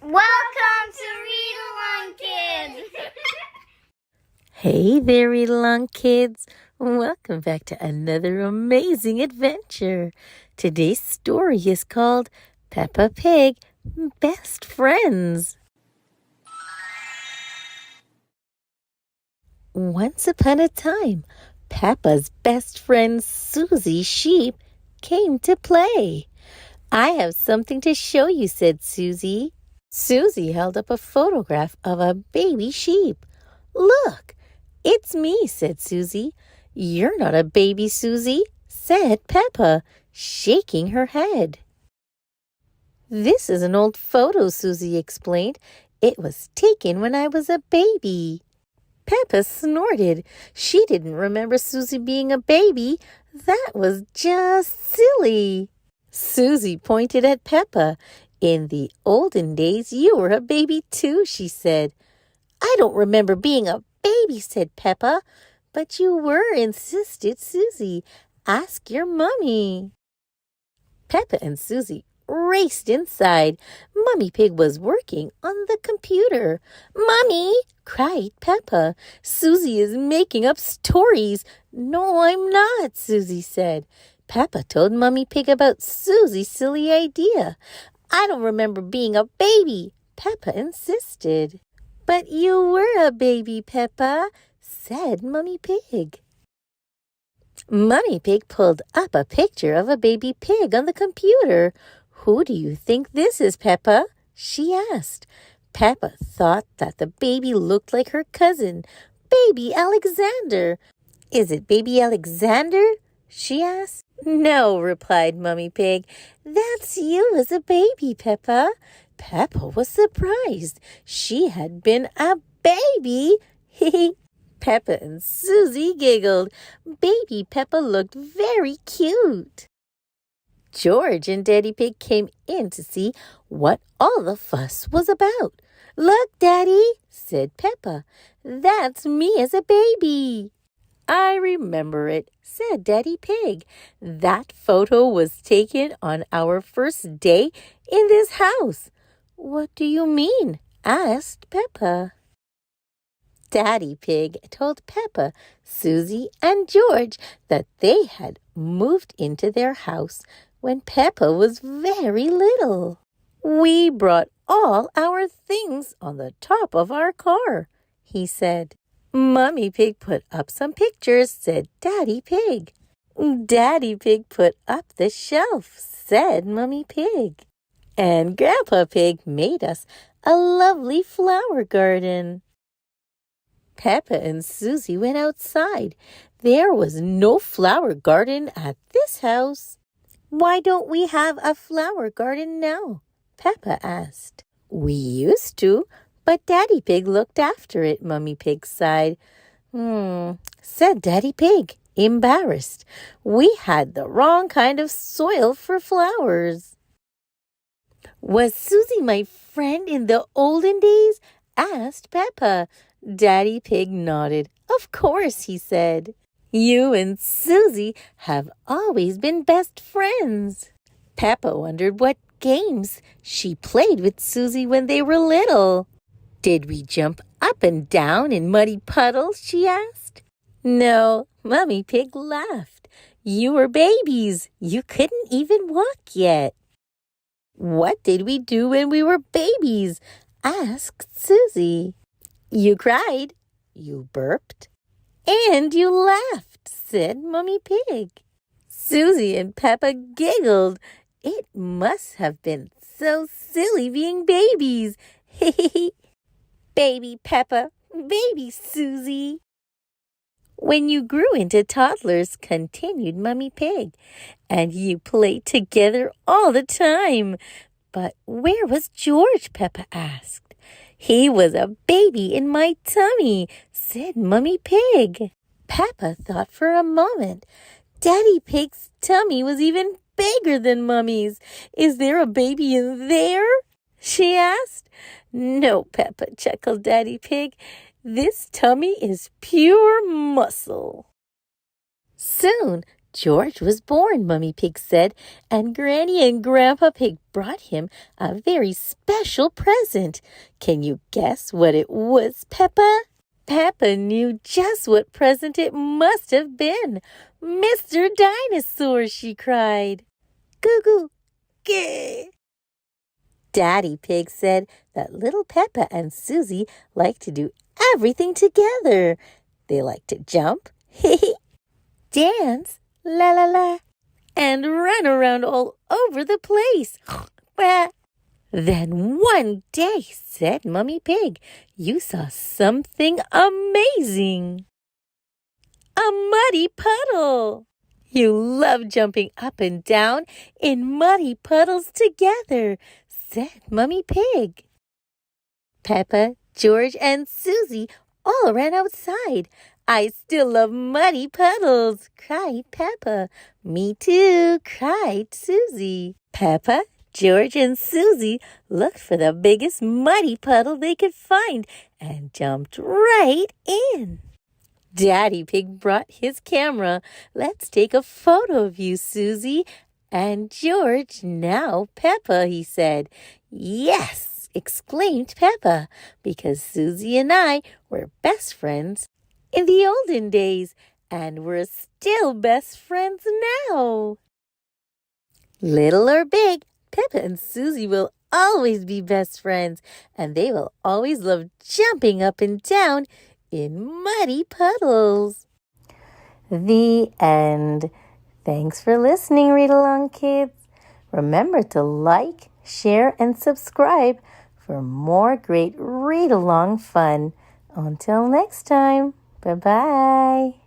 Welcome to Read Along Kids! Hey there, Read Along Kids. Welcome back to another amazing adventure. Today's story is called Peppa Pig, Best Friends. Once upon a time, Peppa's best friend Susie Sheep came to play. I have something to show you, said Susie. Susie held up a photograph of a baby sheep. Look, it's me, said Susie. You're not a baby, Susie, said Peppa, shaking her head. This is an old photo, Susie explained. It was taken when I was a baby. Peppa snorted. She didn't remember Susie being a baby. That was just silly. Susie pointed at Peppa. In the olden days, you were a baby too, she said. I don't remember being a baby, said Peppa. But you were, insisted Susie. Ask your mummy. Peppa and Susie raced inside. Mummy Pig was working on the computer. Mummy, cried Peppa. Susie is making up stories. No, I'm not, Susie said. Peppa told Mummy Pig about Susie's silly idea. I don't remember being a baby, Peppa insisted. But you were a baby, Peppa, said Mummy Pig. Mummy Pig pulled up a picture of a baby pig on the computer. Who do you think this is, Peppa? She asked. Peppa thought that the baby looked like her cousin, Baby Alexander. Is it Baby Alexander? She asked. No, replied Mummy Pig. That's you as a baby, Peppa. Peppa was surprised. She had been a baby. Peppa and Susie giggled. Baby Peppa looked very cute. George and Daddy Pig came in to see what all the fuss was about. Look, Daddy, said Peppa. That's me as a baby. I remember it, said Daddy Pig. That photo was taken on our first day in this house. What do you mean? Asked Peppa. Daddy Pig told Peppa, Susie, and George that they had moved into their house when Peppa was very little. We brought all our things on the top of our car, he said. Mummy Pig put up some pictures, said Daddy Pig. Daddy Pig put up the shelf, said Mummy Pig. And Grandpa Pig made us a lovely flower garden. Peppa and Susie went outside. There was no flower garden at this house. Why don't we have a flower garden now? Peppa asked. We used to, but Daddy Pig looked after it, Mummy Pig sighed. Said Daddy Pig, embarrassed. We had the wrong kind of soil for flowers. Was Susie my friend in the olden days? Asked Peppa. Daddy Pig nodded. Of course, he said. You and Susie have always been best friends. Peppa wondered what games she played with Susie when they were little. Did we jump up and down in muddy puddles? She asked. No, Mummy Pig laughed. You were babies. You couldn't even walk yet. What did we do when we were babies? Asked Susie. You cried, you burped, and you laughed, said Mummy Pig. Susie and Peppa giggled. It must have been so silly being babies. Baby Peppa, baby Susie. When you grew into toddlers, continued Mummy Pig, and you played together all the time. But where was George? Peppa asked. He was a baby in my tummy, said Mummy Pig. Peppa thought for a moment. Daddy Pig's tummy was even bigger than Mummy's. Is there a baby in there? She asked. No, Peppa, chuckled Daddy Pig. This tummy is pure muscle. Soon, George was born, Mummy Pig said, and Granny and Grandpa Pig brought him a very special present. Can you guess what it was, Peppa? Peppa knew just what present it must have been. Mr. Dinosaur, she cried. Goo-goo, gah! Daddy Pig said that little Peppa and Susie like to do everything together. They like to jump, dance, la la la, and run around all over the place. Then one day, said Mummy Pig, you saw something amazing. A muddy puddle. You love jumping up and down in muddy puddles together, said Mummy Pig. Peppa, George, and Susie all ran outside. I still love muddy puddles, cried Peppa. Me too, cried Susie. Peppa, George, and Susie looked for the biggest muddy puddle they could find and jumped right in. Daddy Pig brought his camera. Let's take a photo of you, Susie. And George, now Peppa, he said. Yes, exclaimed Peppa, because Susie and I were best friends in the olden days, and we're still best friends now. Little or big, Peppa and Susie will always be best friends, and they will always love jumping up and down in muddy puddles. The end. Thanks for listening, Read Along Kids. Remember to like, share, and subscribe for more great read-along fun. Until next time, bye-bye.